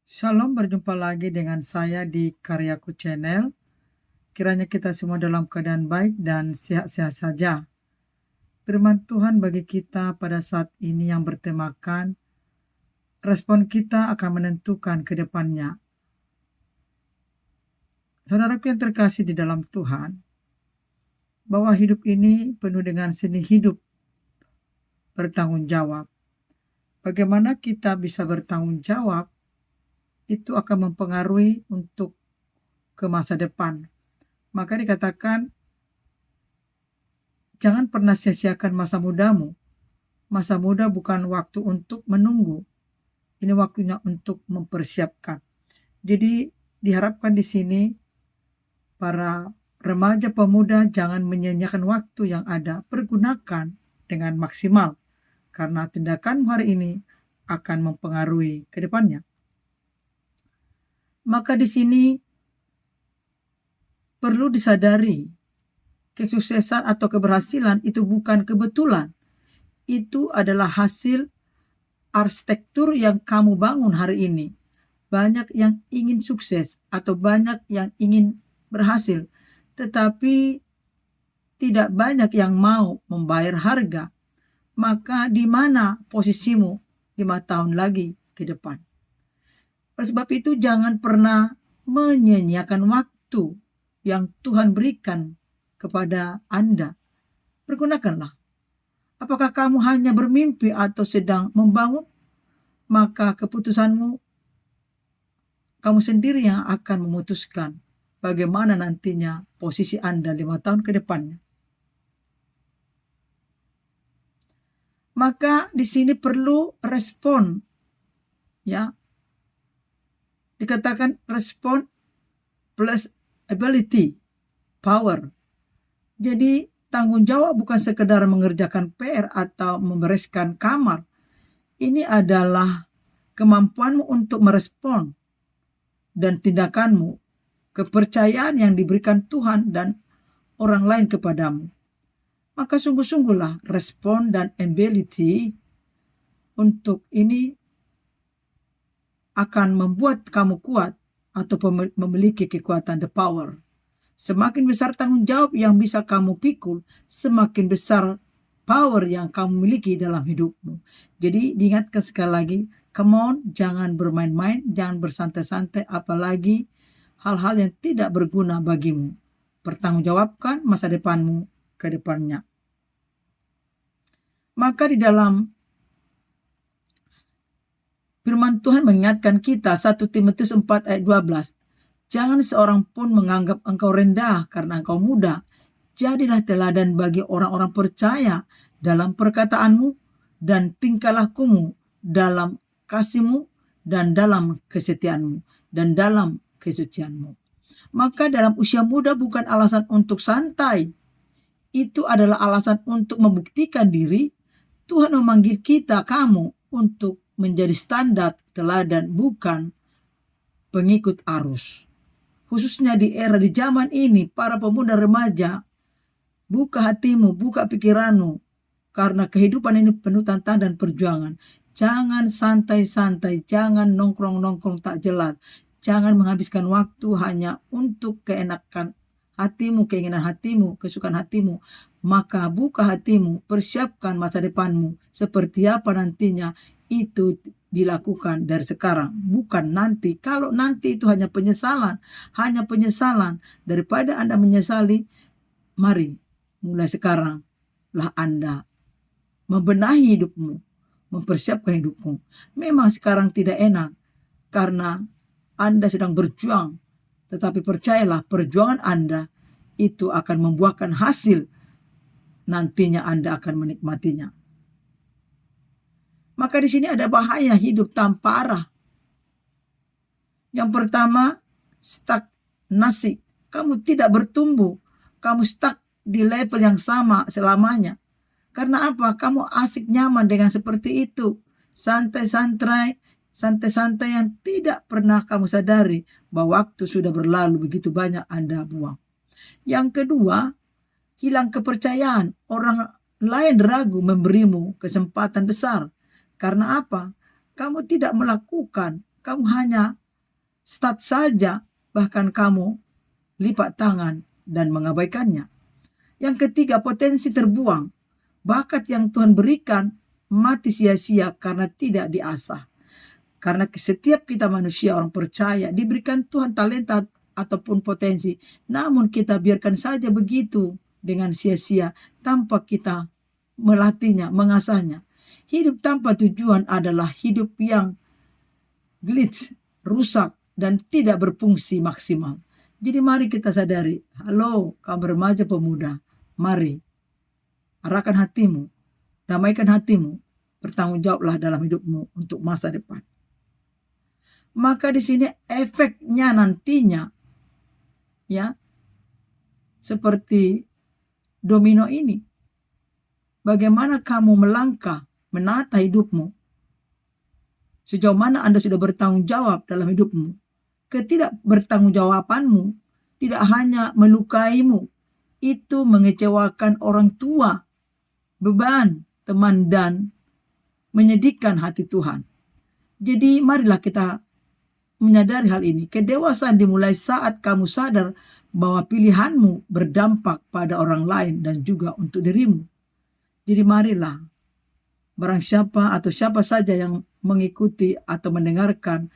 Shalom, berjumpa lagi dengan saya di Karyaku Channel. Kiranya kita semua dalam keadaan baik dan sehat-sehat saja. Firman Tuhan bagi kita pada saat ini yang bertemakan, respon kita akan menentukan ke depannya. Saudaraku yang terkasih di dalam Tuhan, bahwa hidup ini penuh dengan seni hidup bertanggung jawab. Bagaimana kita bisa bertanggung jawab, itu akan mempengaruhi untuk ke masa depan. Maka dikatakan, jangan pernah sia-siakan masa mudamu. Masa muda bukan waktu untuk menunggu. Ini waktunya untuk mempersiapkan. Jadi diharapkan di sini para remaja pemuda jangan menyia-nyiakan waktu yang ada. Pergunakan dengan maksimal. Karena tindakan hari ini akan mempengaruhi ke depannya. Maka di sini perlu disadari, kesuksesan atau keberhasilan itu bukan kebetulan. Itu adalah hasil arsitektur yang kamu bangun hari ini. Banyak yang ingin sukses atau banyak yang ingin berhasil, tetapi tidak banyak yang mau membayar harga. Maka di mana posisimu 5 tahun lagi ke depan? Oleh sebab itu jangan pernah menyia-nyiakan waktu yang Tuhan berikan kepada Anda. Pergunakanlah. Apakah kamu hanya bermimpi atau sedang membangun? Maka keputusanmu, kamu sendiri yang akan memutuskan bagaimana nantinya posisi Anda 5 tahun ke depannya. Maka di sini perlu respon, ya. Dikatakan respon plus ability, power. Jadi tanggung jawab bukan sekedar mengerjakan PR atau membereskan kamar. Ini adalah kemampuanmu untuk merespon dan tindakanmu, kepercayaan yang diberikan Tuhan dan orang lain kepadamu. Maka sungguh-sungguhlah respon dan ability untuk ini akan membuat kamu kuat atau memiliki kekuatan, the power. Semakin besar tanggung jawab yang bisa kamu pikul, semakin besar power yang kamu miliki dalam hidupmu. Jadi diingatkan sekali lagi, come on, jangan bermain-main, jangan bersantai-santai, apalagi hal-hal yang tidak berguna bagimu. Pertanggungjawabkan masa depanmu ke depannya. Maka di dalam firman Tuhan mengingatkan kita, 1 Timotius 4 ayat 12. Jangan seorang pun menganggap engkau rendah karena engkau muda. Jadilah teladan bagi orang-orang percaya dalam perkataanmu dan tingkah lakumu, dalam kasihmu dan dalam kesetiaanmu dan dalam kesucianmu. Maka dalam usia muda bukan alasan untuk santai. Itu adalah alasan untuk membuktikan diri. Tuhan memanggil kita, kamu, untuk menjadi standar teladan, bukan pengikut arus. Khususnya di era, di zaman ini, para pemuda remaja, buka hatimu, buka pikiranmu, karena kehidupan ini penuh tantangan dan perjuangan. Jangan santai-santai, jangan nongkrong-nongkrong tak jelas, jangan menghabiskan waktu hanya untuk keenakan hatimu, keinginan hatimu, kesukaan hatimu. Maka buka hatimu, persiapkan masa depanmu, seperti apa nantinya. Itu dilakukan dari sekarang, bukan nanti. Kalau nanti itu hanya penyesalan daripada Anda menyesali. Mari mulai sekarang lah Anda membenahi hidupmu, mempersiapkan hidupmu. Memang sekarang tidak enak karena Anda sedang berjuang, tetapi percayalah, perjuangan Anda itu akan membuahkan hasil. Nantinya Anda akan menikmatinya. Maka di sini ada bahaya hidup tanpa arah. Yang pertama, stagnasi. Kamu tidak bertumbuh. Kamu stuck di level yang sama selamanya. Karena apa? Kamu asik nyaman dengan seperti itu. Santai-santai yang tidak pernah kamu sadari bahwa waktu sudah berlalu, begitu banyak Anda buang. Yang kedua, hilang kepercayaan. Orang lain ragu memberimu kesempatan besar. Karena apa? Kamu tidak melakukan, Kamu hanya start saja, bahkan kamu lipat tangan dan mengabaikannya. Yang ketiga, potensi terbuang. Bakat yang Tuhan berikan mati sia-sia karena tidak diasah. Karena setiap kita manusia orang percaya diberikan Tuhan talenta ataupun potensi, namun kita biarkan saja begitu dengan sia-sia tanpa kita melatihnya, mengasahnya. Hidup tanpa tujuan adalah hidup yang glitch, rusak, dan tidak berfungsi maksimal. Jadi mari kita sadari, halo kamu remaja pemuda, mari arahkan hatimu, damaikan hatimu, bertanggung jawablah dalam hidupmu untuk masa depan. Maka di sini efeknya nantinya ya seperti domino ini. Bagaimana kamu melangkah, menata hidupmu? Sejauh mana Anda sudah bertanggung jawab dalam hidupmu? Ketidakbertanggungjawabanmu tidak hanya melukaimu, itu mengecewakan orang tua, beban, teman, dan menyedihkan hati Tuhan. Jadi marilah kita menyadari hal ini. Kedewasaan dimulai saat kamu sadar bahwa pilihanmu berdampak pada orang lain dan juga untuk dirimu. Jadi marilah barang siapa atau siapa saja yang mengikuti atau mendengarkan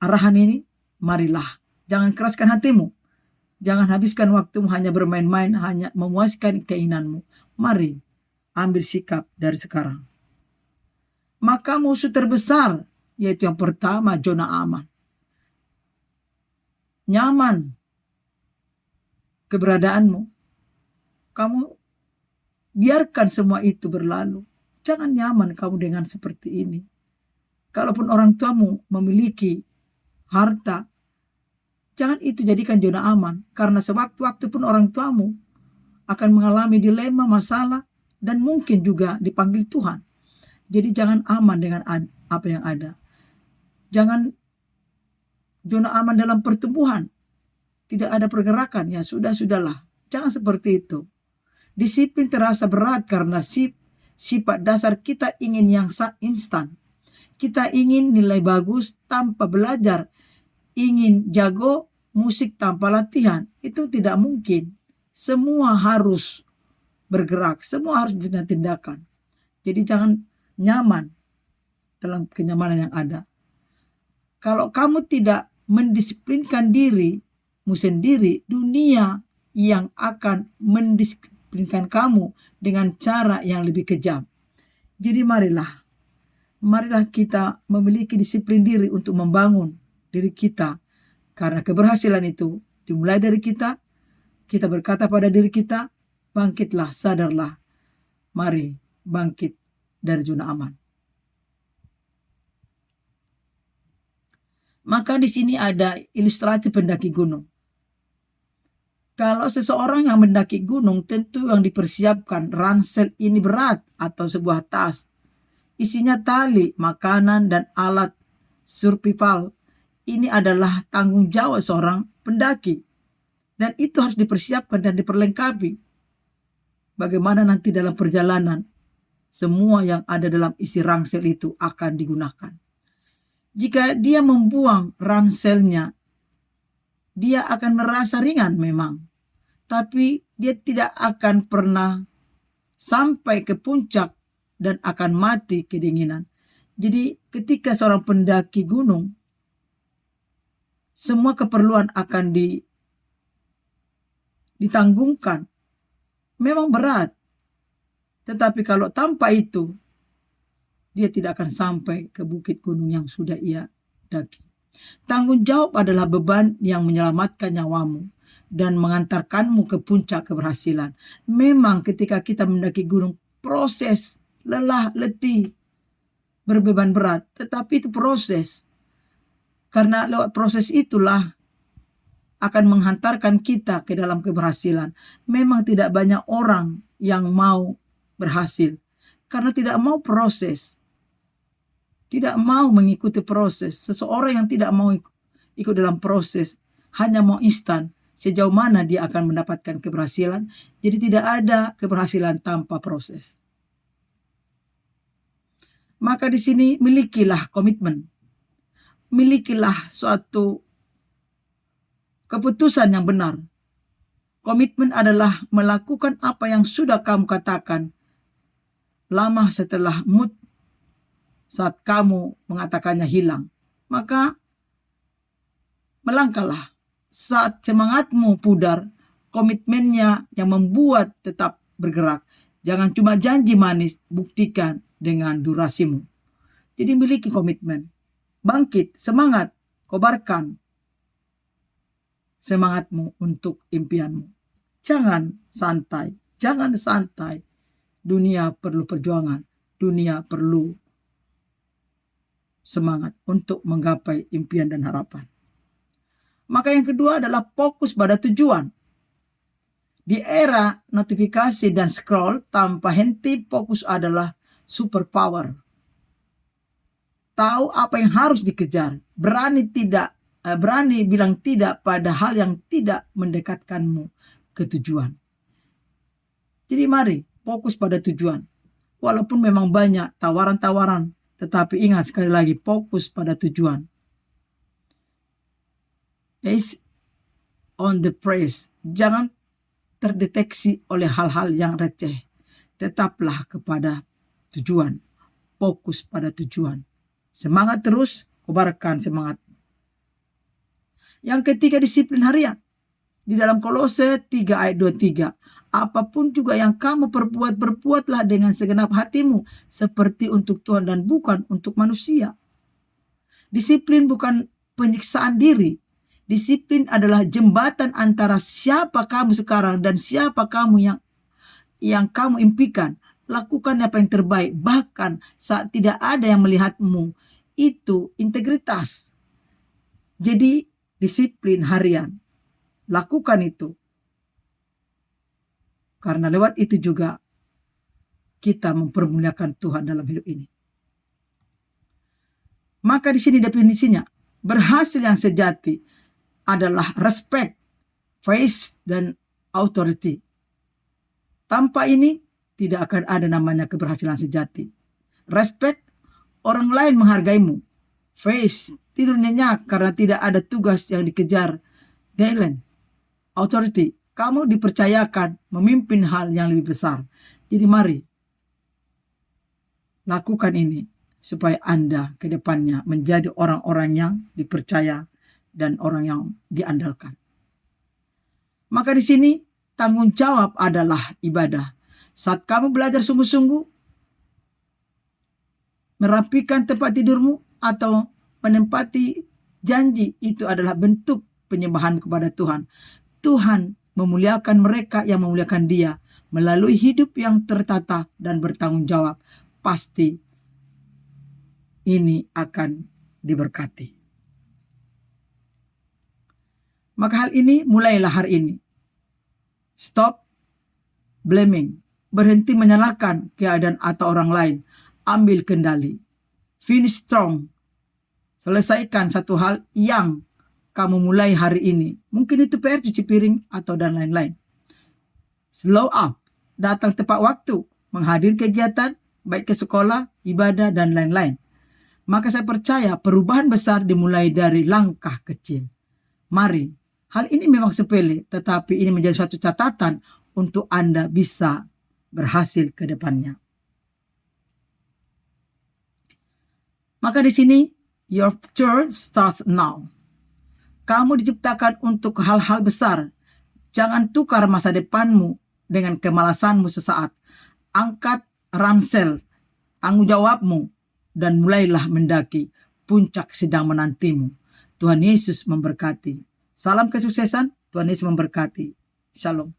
arahan ini, marilah. Jangan keraskan hatimu. Jangan habiskan waktumu hanya bermain-main, hanya memuaskan keinginanmu. Mari ambil sikap dari sekarang. Maka musuh terbesar, yaitu yang pertama, zona aman. Nyaman keberadaanmu. Kamu biarkan semua itu berlalu. Jangan nyaman kamu dengan seperti ini. Kalaupun orang tuamu memiliki harta, jangan itu jadikan zona aman. Karena sewaktu-waktu pun orang tuamu akan mengalami dilema, masalah, dan mungkin juga dipanggil Tuhan. Jadi jangan aman dengan apa yang ada. Jangan zona aman dalam pertumbuhan. Tidak ada pergerakan, ya sudahlah. Jangan seperti itu. Disiplin terasa berat karena sifat dasar kita ingin yang instan. Kita ingin nilai bagus tanpa belajar. Ingin jago musik tanpa latihan. Itu tidak mungkin. Semua harus bergerak. Semua harus punya tindakan. Jadi jangan nyaman dalam kenyamanan yang ada. Kalau kamu tidak mendisiplinkan dirimu sendiri, dunia yang akan mendisiplinkan kamu dengan cara yang lebih kejam. Jadi marilah kita memiliki disiplin diri untuk membangun diri kita. Karena keberhasilan itu dimulai dari kita. Kita berkata pada diri kita, bangkitlah, sadarlah. Mari bangkit dari zona aman. Maka di sini ada ilustrasi pendaki gunung. Kalau seseorang yang mendaki gunung, tentu yang dipersiapkan ransel ini berat atau sebuah tas. Isinya tali, makanan, dan alat survival. Ini adalah tanggung jawab seorang pendaki. Dan itu harus dipersiapkan dan diperlengkapi. Bagaimana nanti dalam perjalanan, semua yang ada dalam isi ransel itu akan digunakan. Jika dia membuang ranselnya, dia akan merasa ringan memang. Tapi dia tidak akan pernah sampai ke puncak dan akan mati kedinginan. Jadi ketika seorang pendaki gunung, semua keperluan akan ditanggungkan. Memang berat. Tetapi kalau tanpa itu, dia tidak akan sampai ke bukit gunung yang sudah ia daki. Tanggung jawab adalah beban yang menyelamatkan nyawamu dan mengantarkanmu ke puncak keberhasilan. Memang ketika kita mendaki gunung, proses, lelah, letih, berbeban berat. Tetapi itu proses. Karena lewat proses itulah akan menghantarkan kita ke dalam keberhasilan. Memang tidak banyak orang yang mau berhasil. Karena tidak mau proses. Tidak mau mengikuti proses. Seseorang yang tidak mau ikut dalam proses, hanya mau instan, sejauh mana dia akan mendapatkan keberhasilan. Jadi tidak ada keberhasilan tanpa proses. Maka di sini milikilah komitmen. Milikilah suatu keputusan yang benar. Komitmen adalah melakukan apa yang sudah kamu katakan lama setelah mood saat kamu mengatakannya hilang. Maka melangkahlah saat semangatmu pudar, komitmennya yang membuat tetap bergerak. Jangan cuma janji manis, buktikan dengan durasimu. Jadi miliki komitmen. Bangkit, semangat, kobarkan semangatmu untuk impianmu. Jangan santai, jangan santai. Dunia perlu perjuangan, dunia perlu semangat untuk menggapai impian dan harapan. Maka yang kedua adalah fokus pada tujuan. Di era notifikasi dan scroll tanpa henti, fokus adalah superpower. Tahu apa yang harus dikejar, berani bilang tidak pada hal yang tidak mendekatkanmu ke tujuan. Jadi mari fokus pada tujuan. Walaupun memang banyak tawaran-tawaran, tetapi ingat sekali lagi, fokus pada tujuan. Is on the prize. Jangan terdeteksi oleh hal-hal yang receh. Tetaplah kepada tujuan. Fokus pada tujuan. Semangat terus, kobarkan semangat. Yang ketiga, disiplin harian. Di dalam Kolose 3 ayat 23. Apapun juga yang kamu perbuat, berbuatlah dengan segenap hatimu. Seperti untuk Tuhan dan bukan untuk manusia. Disiplin bukan penyiksaan diri. Disiplin adalah jembatan antara siapa kamu sekarang dan siapa kamu yang kamu impikan. Lakukan apa yang terbaik, bahkan saat tidak ada yang melihatmu. Itu integritas. Jadi disiplin harian. Lakukan itu. Karena lewat itu juga kita mempermuliakan Tuhan dalam hidup ini. Maka di sini definisinya, berhasil yang sejati adalah respect, faith, dan authority. Tanpa ini tidak akan ada namanya keberhasilan sejati. Respect, orang lain menghargaimu. Faith, tidur nyenyak karena tidak ada tugas yang dikejar. Deadline, authority, kamu dipercayakan memimpin hal yang lebih besar. Jadi mari lakukan ini supaya Anda ke depannya menjadi orang-orang yang dipercaya dan orang yang diandalkan. Maka di sini tanggung jawab adalah ibadah. Saat kamu belajar sungguh-sungguh, merapikan tempat tidurmu atau menempati janji, itu adalah bentuk penyembahan kepada Tuhan. Tuhan memuliakan mereka yang memuliakan Dia melalui hidup yang tertata dan bertanggung jawab. Pasti ini akan diberkati. Maka hal ini mulailah hari ini. Stop blaming. Berhenti menyalahkan keadaan atau orang lain. Ambil kendali. Finish strong. Selesaikan satu hal yang kamu mulai hari ini. Mungkin itu PR, cuci piring, atau dan lain-lain. Slow up. Datang tepat waktu. Menghadiri kegiatan, baik ke sekolah, ibadah, dan lain-lain. Maka saya percaya perubahan besar dimulai dari langkah kecil. Mari, hal ini memang sepele, tetapi ini menjadi suatu catatan untuk Anda bisa berhasil ke depannya. Maka di sini, your future starts now. Kamu diciptakan untuk hal-hal besar. Jangan tukar masa depanmu dengan kemalasanmu sesaat. Angkat ransel tanggung jawabmu dan mulailah mendaki. Puncak sedang menantimu. Tuhan Yesus memberkati. Salam kesuksesan. Tuhan Yesus memberkati. Shalom.